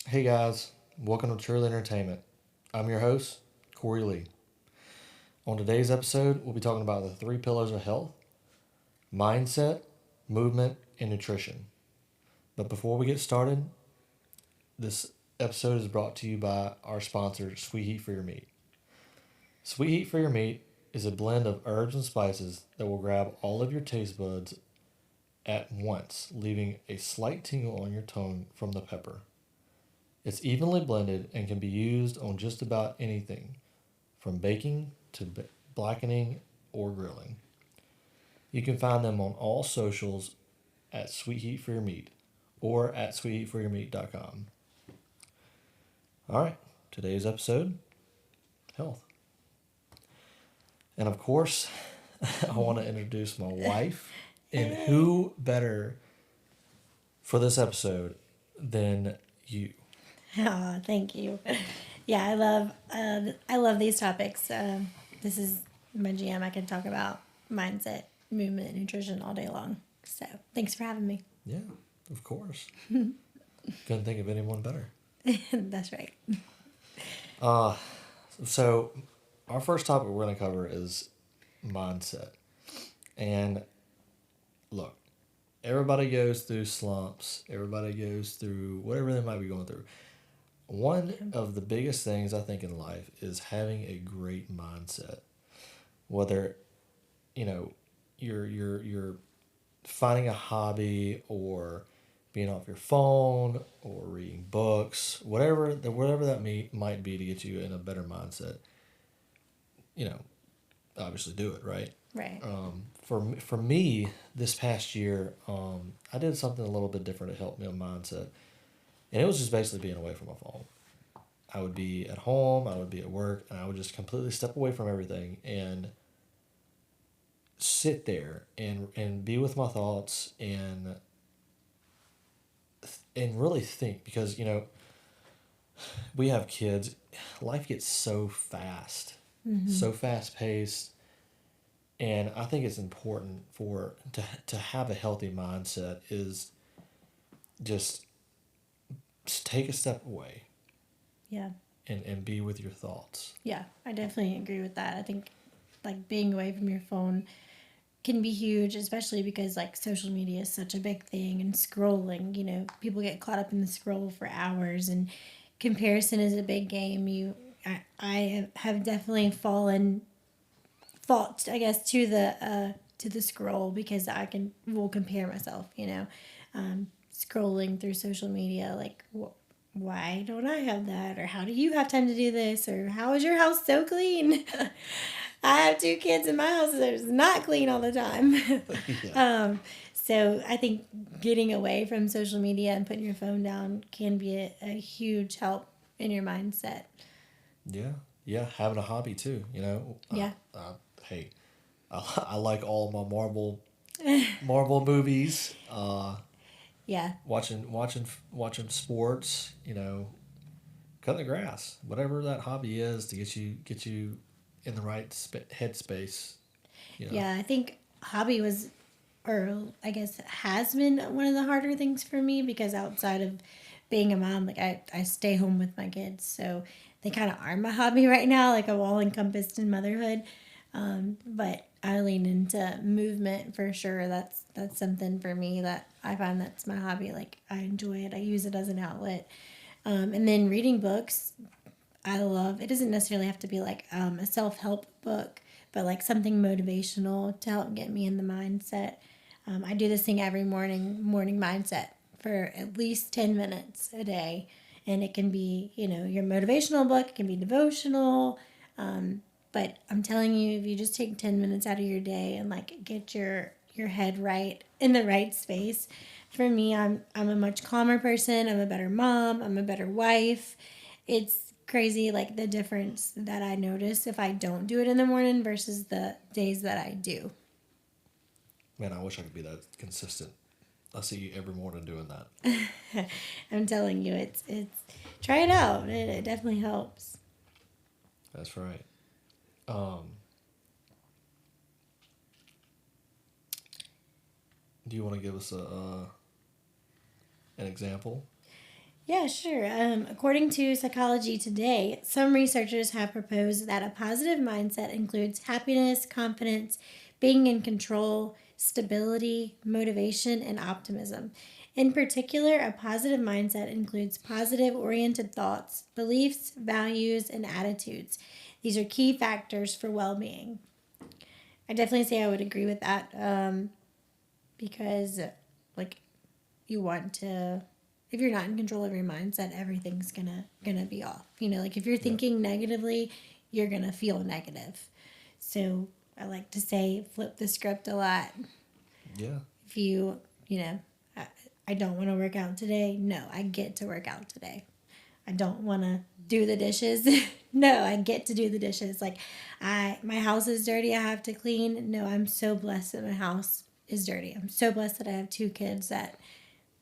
Hey guys, welcome to TruLeaEntertainment. I'm your host, Corey Lee. On today's episode, we'll be talking about the three pillars of health: mindset, movement, and nutrition. But before we get started, this episode is brought to you by our sponsor, Sweet Heat for Your Meat. Sweet Heat for Your Meat is a blend of herbs and spices that will grab all of your taste buds at once, leaving a slight tingle on your tongue from the pepper. It's evenly blended and can be used on just about anything, from baking to blackening or grilling. You can find them on all socials at Sweet Heat for Your Meat or at sweetheatforyourmeat.com. All right, today's episode: health. And of course, I want to introduce my wife. And who better for this episode than you? Oh, thank you. Yeah, I love these topics. This is my jam. I can talk about mindset, movement, and nutrition all day long. So thanks for having me. Yeah, of course. Couldn't think of anyone better. That's right. Uh, so our first topic we're going to cover is mindset. And look, everybody goes through slumps. Everybody goes through whatever they might be going through. One of the biggest things I think in life is having a great mindset. Whether, you know, you're finding a hobby or being off your phone or reading books, whatever that might be to get you in a better mindset. You know, obviously do it, right? Right. For me, this past year, I did something a little bit different to help me on mindset, and it was just basically being away from my phone. I would be at home, I would be at work, and I would just completely step away from everything and sit there and be with my thoughts and really think, because we have kids. Life gets so fast, so fast paced, and I think it's important to have a healthy mindset is just take a step away Yeah. and be with your thoughts. Yeah. I definitely agree with that. I think like being away from your phone can be huge, especially because like social media is such a big thing and scrolling. People get caught up in the scroll for hours, and comparison is a big game. I have definitely fault, I guess, to the scroll because will compare myself. Scrolling through social media, like why don't I have that, or how do you have time to do this, or how is your house so clean? I have two kids in my house that is not clean all the time. Yeah. So I think getting away from social media and putting your phone down can be a huge help in your mindset. Yeah, yeah, having a hobby too. Yeah. Hey, I like all my Marvel movies. Yeah. Watching sports. Cutting the grass, whatever that hobby is to get you in the right headspace. Yeah, I think hobby was, or I guess has been one of the harder things for me because outside of being a mom, like I stay home with my kids. So they kind of are my hobby right now. Like I'm all encompassed in motherhood. But I lean into movement for sure. That's something for me that I find that's my hobby. Like I enjoy it. I use it as an outlet. And then reading books, I love. It doesn't necessarily have to be like a self help book, but like something motivational to help get me in the mindset. I do this thing every morning mindset for at least 10 minutes a day, and it can be your motivational book, it can be devotional. But I'm telling you, if you just take 10 minutes out of your day and like get your head right in the right space, for me, I'm a much calmer person. I'm a better mom. I'm a better wife. It's crazy, like the difference that I notice if I don't do it in the morning versus the days that I do. Man, I wish I could be that consistent. I see you every morning doing that. I'm telling you, it's try it out. It definitely helps. That's right. Um, do you want to give us an example? Yeah, sure. According to Psychology Today, some researchers have proposed that a positive mindset includes happiness, confidence, being in control, stability, motivation, and optimism. In particular, a positive mindset includes positive oriented thoughts, beliefs, values, and attitudes. These are key factors for well being. I definitely say I would agree with that because, like, you want to if you're not in control of your mindset, everything's gonna be off. Like if you're Yep. thinking negatively, you're gonna feel negative. So I like to say flip the script a lot. Yeah. If I, I don't want to work out today. No, I get to work out today. I don't want to do the dishes. No, I get to do the dishes. Like my house is dirty, I have to clean. No, I'm so blessed that my house is dirty. I'm so blessed that I have 2 kids that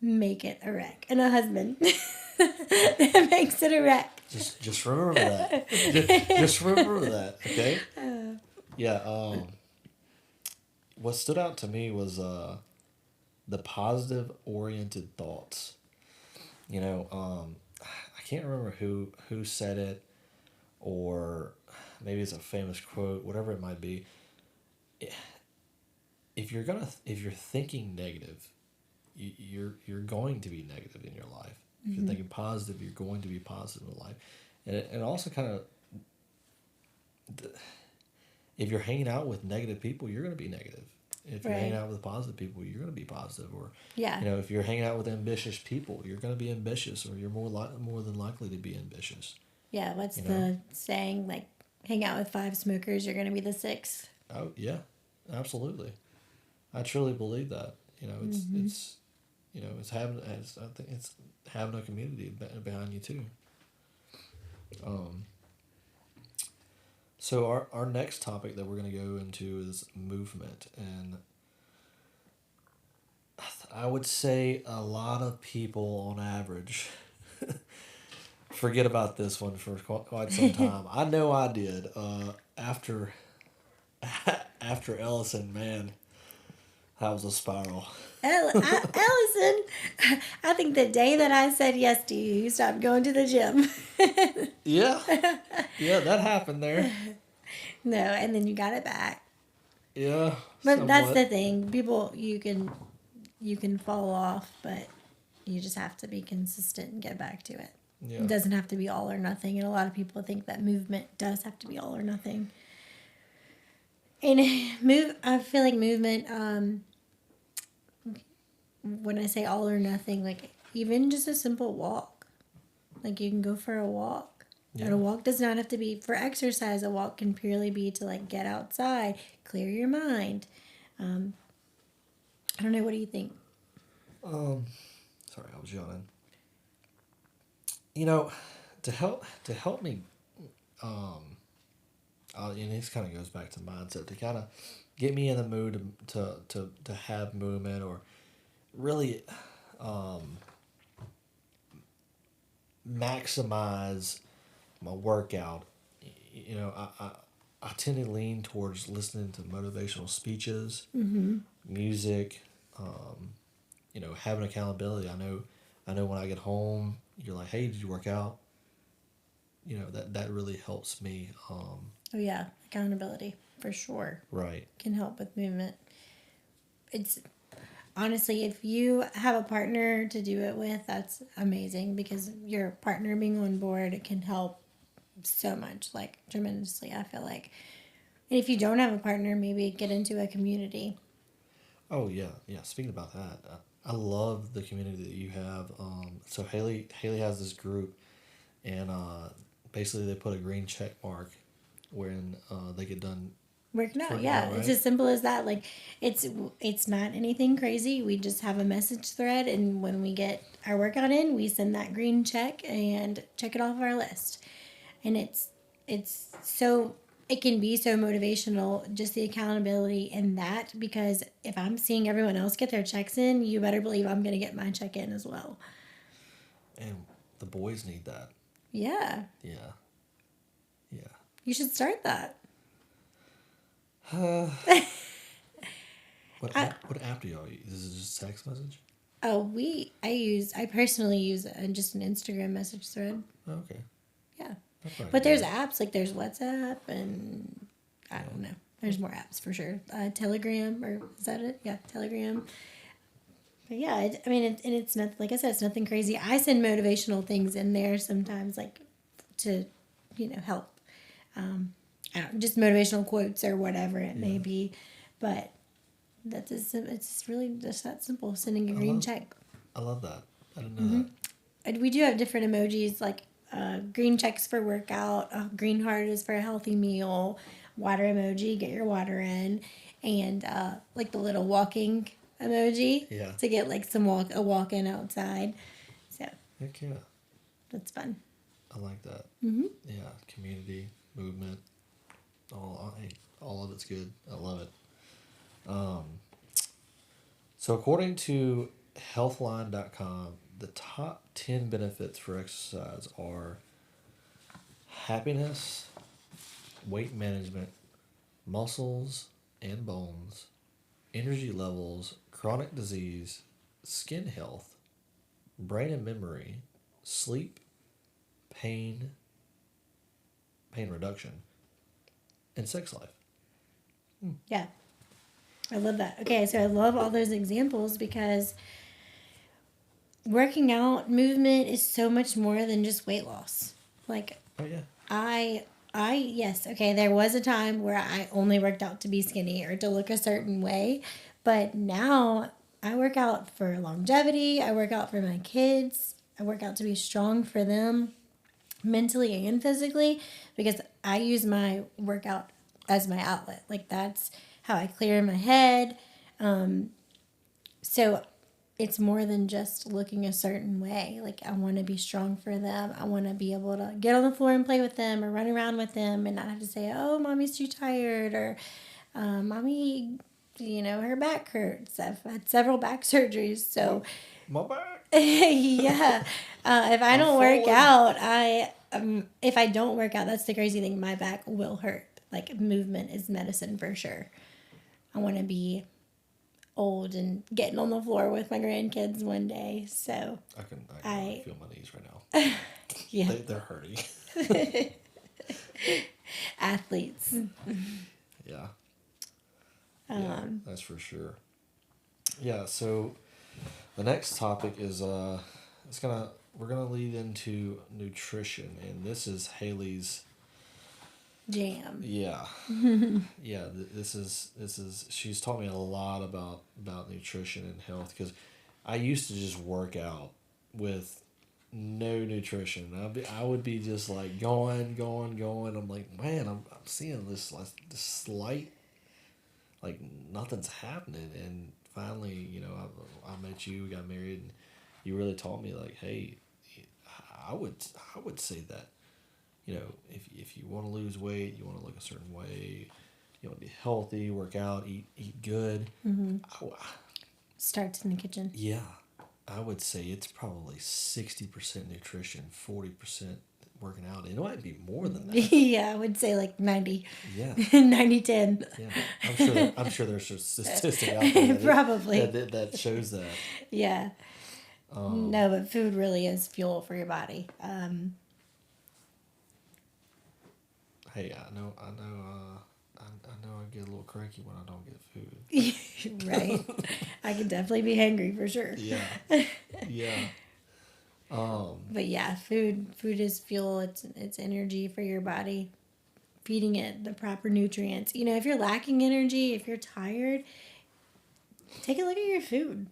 make it a wreck and a husband that makes it a wreck. Just remember that. Just remember that. Okay. Yeah. What stood out to me was the positive oriented thoughts. I can't remember who said it, or maybe it's a famous quote, whatever it might be. If you're thinking negative, you're going to be negative in your life. If you're thinking positive, you're going to be positive in life, and it also kind of, if you're hanging out with negative people, you're going to be negative. If you're hanging Right. out with positive people, you're going to be positive. Or Yeah. if you're hanging out with ambitious people, you're going to be ambitious, or you're more than likely to be ambitious. Yeah. What's You the know? saying? Like, hang out with 5 smokers, you're going to be the 6th. Oh yeah, absolutely. I truly believe that. I think it's having a community behind you too. Um, so our next topic that we're going to go into is movement, and I would say a lot of people on average forget about this one for quite some time. I know I did. After after Ellison, man, that was a spiral. Allison, I think the day that I said yes to you, you stopped going to the gym. Yeah, yeah, that happened there. No, and then you got it back. Yeah, But that's the somewhat. thing. People, you can fall off, but you just have to be consistent and get back to it. Yeah. It doesn't have to be all or nothing, and a lot of people think that movement does have to be all or nothing. And I feel like movement. When I say all or nothing, like even just a simple walk, like you can go for a walk. Yeah. And a walk does not have to be for exercise. A walk can purely be to like get outside, clear your mind. I don't know. What do you think? Sorry, I was yawning. You know, to help me, and this kind of goes back to mindset, to kind of get me in the mood to have movement, or really maximize my workout. I tend to lean towards listening to motivational speeches, music, having accountability. I know when I get home, you're like, hey, did you work out? That really helps me. Oh yeah, accountability for sure Right. can help with movement. It's honestly, if you have a partner to do it with, that's amazing because your partner being on board, it can help so much, like tremendously, I feel like. And if you don't have a partner, maybe get into a community. Oh yeah, yeah. Speaking about that, I love the community that you have. So Haley has this group, and basically they put a green check mark when they get done Working out, working yeah, out, it's right? as simple as that. Like it's not anything crazy. We just have a message thread, and when we get our workout in, we send that green check and check it off our list. And it's so it can be so motivational, just the accountability in that, because if I'm seeing everyone else get their checks in, you better believe I'm gonna get my check in as well. And the boys need that. Yeah, Yeah, yeah. you should start that. What I, app? What app do y'all use? Is it just text message? Oh, I personally use just an Instagram message thread. Oh, okay. Yeah. That's probably But there's good. apps, like there's WhatsApp and I don't know. There's more apps for sure. Telegram, or is that it? Yeah, Telegram. But yeah, I mean, and it's nothing, like I said, it's nothing crazy. I send motivational things in there sometimes, like to, help. I don't, just motivational quotes or whatever it may Yeah. be. But it's really just that simple, sending a I green love check. I love that. I didn't know that. And we do have different emojis, like green checks for workout, green heart is for a healthy meal, water emoji, get your water in, and like the little walking emoji Yeah. to get like a walk in outside. So Heck yeah. that's fun. I like that. Mm-hmm. Yeah. Community, movement, all of it's good. I love it. So according to healthline.com, the top 10 benefits for exercise are happiness, weight management, muscles and bones, energy levels, chronic disease, skin health, brain and memory, sleep, pain, pain reduction, and sex life. Yeah, I love that. Okay, so I love all those examples because working out movement is so much more than just weight loss. Like Oh yeah. yes, okay, there was a time where I only worked out to be skinny or to look a certain way, but now I work out for longevity, I work out for my kids, I work out to be strong for them mentally and physically because I use my workout as my outlet. Like that's how I clear my head. So it's more than just looking a certain way. Like I want to be strong for them. I want to be able to get on the floor and play with them or run around with them and not have to say, "Oh, mommy's too tired," or "Mommy, her back hurts." I've had several back surgeries, so My back. yeah. If I I'm don't work falling. out, if I don't work out, that's the crazy thing. My back will hurt. Like movement is medicine for sure. I want to be old and getting on the floor with my grandkids one day. So I can already I, feel my knees right now. yeah, They're hurting. athletes. Yeah. Yeah, that's for sure. Yeah, so the next topic is we're gonna lead into nutrition, and this is Haley's. Jam. Yeah, yeah. This is she's taught me a lot about nutrition and health because I used to just work out with no nutrition. I would be just like going. I'm like, man, I'm seeing this slight, like nothing's happening. And finally, I met you, we got married, and you really taught me like, hey, I would I would say that, if you want to lose weight, you want to look a certain way, you want to be healthy, work out, eat good. I, Starts in the kitchen. yeah, I would say it's probably 60% nutrition, 40% working out. It might be more than that. Yeah, I would say like 90. Yeah. 90-10. Yeah, I'm sure there's a statistic out there Probably. that shows that. Yeah. No, but food really is fuel for your body. Hey, I know I get a little cranky when I don't get food. Right. I can definitely be hungry for sure. Yeah, yeah, But yeah, food is fuel. It's energy for your body. Feeding it the proper nutrients. If you're lacking energy, if you're tired, take a look at your food.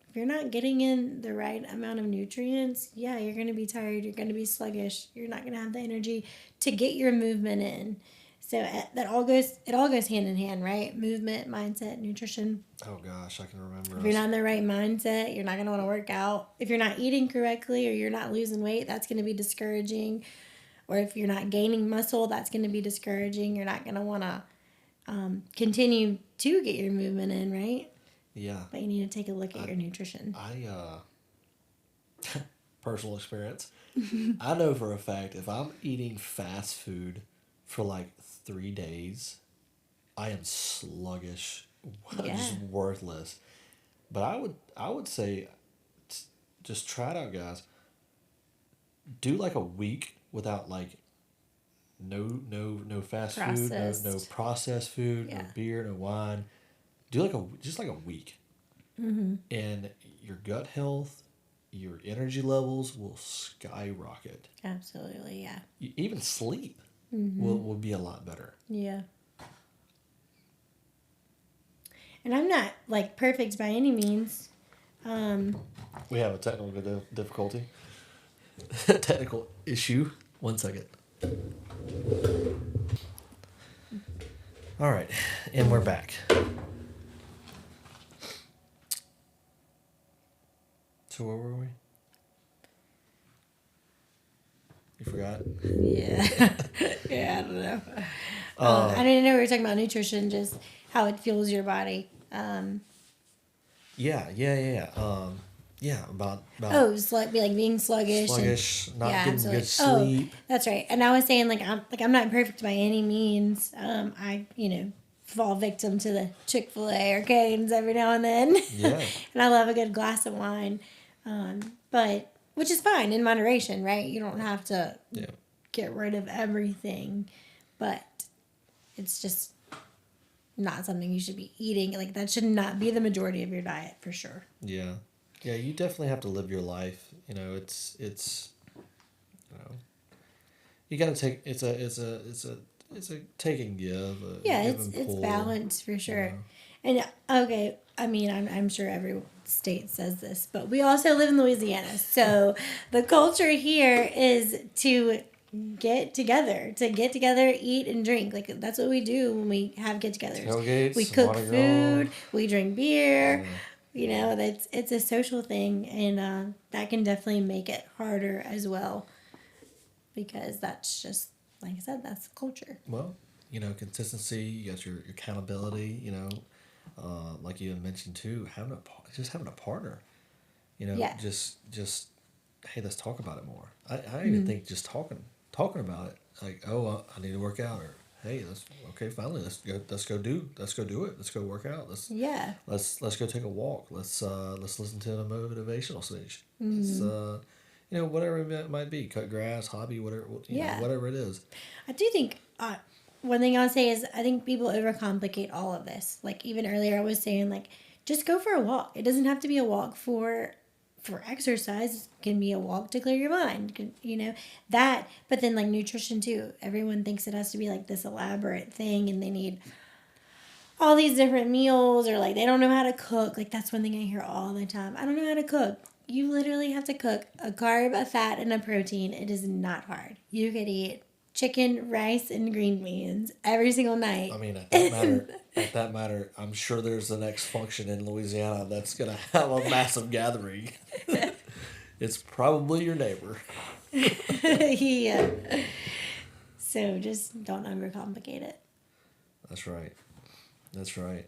If you're not getting in the right amount of nutrients, yeah, you're going to be tired. You're going to be sluggish. You're not going to have the energy to get your movement in. So it all goes hand in hand, right? Movement, mindset, nutrition. oh gosh, I can remember. If you're not in the right mindset, you're not going to want to work out. If you're not eating correctly or you're not losing weight, that's going to be discouraging. Or if you're not gaining muscle, that's going to be discouraging. You're not going to want to continue to get your movement in, right? Yeah, But you need to take a look at your nutrition. personal experience. I know for a fact if I'm eating fast food for like 3 days, I am sluggish, Yeah. just worthless. But I would say just try it out, guys. Do like a week without like no fast food, no Processed. processed food, no Yeah. beer, no wine. Do like a week, and your gut health, your energy levels will skyrocket. Absolutely, yeah. Even sleep will be a lot better. Yeah. And I'm not like perfect by any means. We have a technical difficulty, technical issue. 1 second. All right, and we're back. So where were we? You forgot? Yeah. Yeah, I don't know. I didn't know we were talking about nutrition, just how it fuels your body. Yeah. About Oh, be like being sluggish. sluggish, not Yeah, getting absolutely. good sleep. Oh, that's right. And I was saying I'm not perfect by any means. I fall victim to the Chick-fil-A or Cane's every now and then. Yeah. And I love a good glass of wine, but which is fine in moderation, right? You don't have to Yeah. get rid of everything, but it's just not something you should be eating. Like that should not be the majority of your diet for sure. Yeah. Yeah, you definitely have to live your life. It's you got to take it's a take and give. Yeah, Give it's and it's pull, balanced for sure. know. And okay, I mean, I'm sure every state says this, but we also live in Louisiana, so the culture here is to get together, eat and drink. Like that's what we do when we have get-togethers. Tailgates, We cook Mardi Gras. food, we drink beer. Yeah. It's a social thing, and that can definitely make it harder as well, because that's just like I said, that's the culture. Well, consistency. You got your accountability. Like you had mentioned too, having a partner. Yeah. Just hey, let's talk about it more. I even think just talking about it, like, oh, I need to work out, or hey, finally let's go do it. Let's go work out. Yeah. Let's go take a walk. Let's listen to a motivational speech. Let's whatever it might be, cut grass, hobby, whatever whatever it is. I do think one thing I'll say is I think people overcomplicate all of this. Like even earlier, I was saying like just go for a walk. It doesn't have to be a walk for exercise. It can be a walk to clear your mind. That. But then like nutrition too. Everyone thinks it has to be like this elaborate thing, and they need all these different meals, or like they don't know how to cook. Like that's one thing I hear all the time. I don't know how to cook. You literally have to cook a carb, a fat, and a protein. It is not hard. You could eat chicken, rice, and green beans every single night. I mean, at that matter, I'm sure there's the next function in Louisiana that's gonna have a massive gathering. It's probably your neighbor. Yeah. So just don't overcomplicate it. That's right. That's right.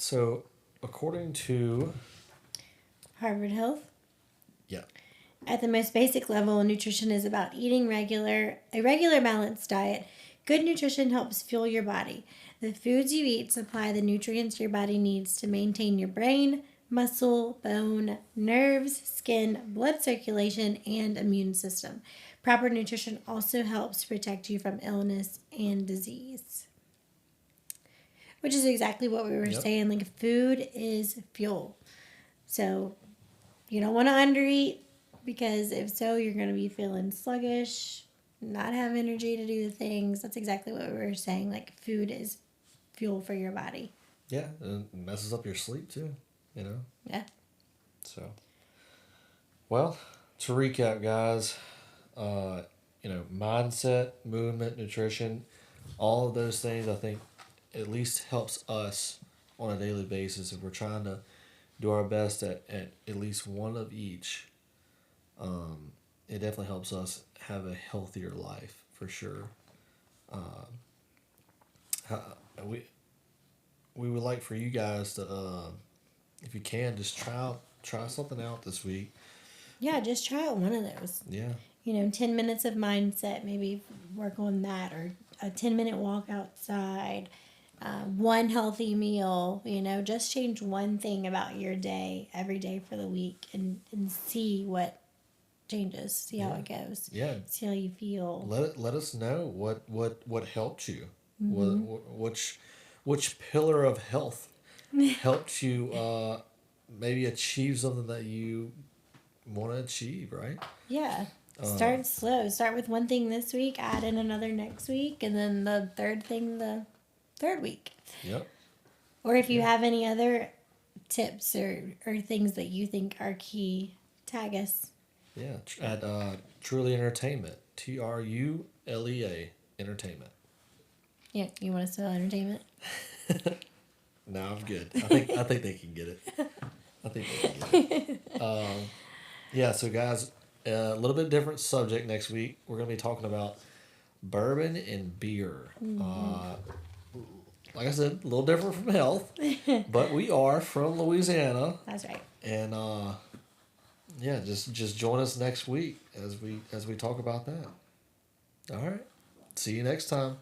So, according to Harvard Health. Yeah. At the most basic level, nutrition is about eating a regular balanced diet. Good nutrition helps fuel your body. The foods you eat supply the nutrients your body needs to maintain your brain, muscle, bone, nerves, skin, blood circulation, and immune system. Proper nutrition also helps protect you from illness and disease. Which is exactly what we were saying. Like food is fuel. So you don't want to undereat, because if so, you're going to be feeling sluggish, not have energy to do the things. That's exactly what we were saying. Like food is fuel for your body. Yeah, and it messes up your sleep too, Yeah. So, well, to recap, guys, mindset, movement, nutrition, all of those things, I think at least helps us on a daily basis if we're trying to do our best at least one of each. It definitely helps us have a healthier life for sure. We would like for you guys to, if you can, just try something out this week. Yeah, just try out one of those. Yeah. 10 minutes of mindset, maybe work on that, or a 10-minute walk outside. one healthy meal, just change one thing about your day every day for the week and see what changes, see how it goes, Yeah. see how you feel. Let us know what helped you. Which pillar of health helped you maybe achieve something that you want to achieve, right? Yeah. Start slow. Start with one thing this week, add in another next week, and then the third thing the third week. Yep. Or if you have any other tips or things that you think are key, tag us. Yeah. At TruLeaEntertainment. TRULEA Entertainment. Yeah, you want to spell entertainment? No, I'm good. I think they can get it. I think they can get it. Yeah, so guys, a little bit different subject next week. We're going to be talking about bourbon and beer. Like I said, a little different from health, but we are from Louisiana. That's right. And yeah, just join us next week as we talk about that. All right. See you next time.